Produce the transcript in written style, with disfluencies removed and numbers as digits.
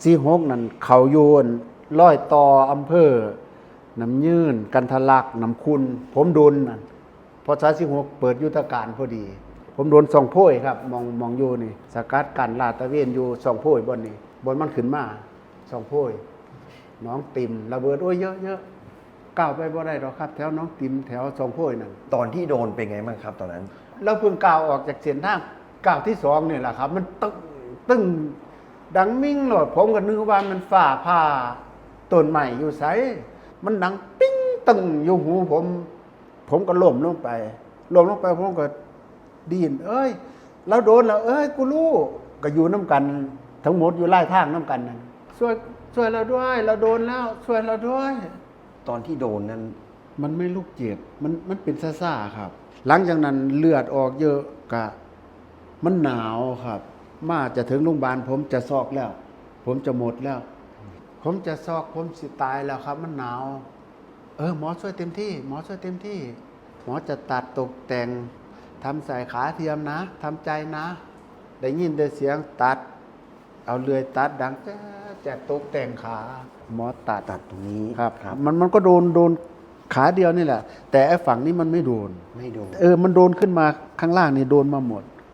46นั่นเขาโยนร้อยต่ออำเภอน้ำยืนกันทะลักน้ำคุณผมโดนนั่นพอ46เปิดยุทธการพอดี ผมโดน2โพยครับมองอยู่นี่สกัดกันลาดตระเวนอยู่2โพยบนนี้บนมันขึ้นมา2โพยน้องติ่มระเบิดโอ้ยเยอะก้าวไปบ่ได้หรอกครับแถวน้องติ่มแถว2โพยนั่น ตอนที่โดนเป็นไงบ้างครับตอนนั้น เราเพิ่งก้าวออกจากเส้นทางก้าวที่2นี่แหละครับมันตึ้งดังมิ่งโลดผมก็นึกว่ามันฝ่าผ่าต้นใหม่อยู่ไสมันดังปิ้งตึ้งอยู่หูผมก็ล้มลงไปผมก็ดีนเอ้ยเราโดนแล้วเอ้ยกูรู้ก็อยู่น้ำกันทั้งหมดอยู่ไล่ทางน้ำกันนั่นช่วยเราด้วยเราโดนแล้วช่วยเราด้วย ตอนที่โดนนั้น มันไม่ลุกเจ็บมันเป็นซ่าๆครับ หลังจากนั้นเลือดออกเยอะกะมันหนาวครับ มาจะถึงโรงพยาบาลผมจะซอกแล้ว ผมจะหมดแล้ว ผมจะซอกผมสิตายแล้วครับ มันหนาวหมอช่วยเต็มที่ หมอช่วยเต็มที่ หมอจะตัดตกแต่งทำใส่ขาเทียมนะทำใจนะได้ยินแต่เสียงตัด เอาเลื่อยตัดดังแจกตกแต่งขาหมอตัด ตรงนี้ ครับมันก็โดนขาเดียวนี่แหละ แต่ไอ้ฝั่งนี้มันไม่โดน ไม่โดน มันโดนขึ้นมาข้างล่างนี่โดนมาหมด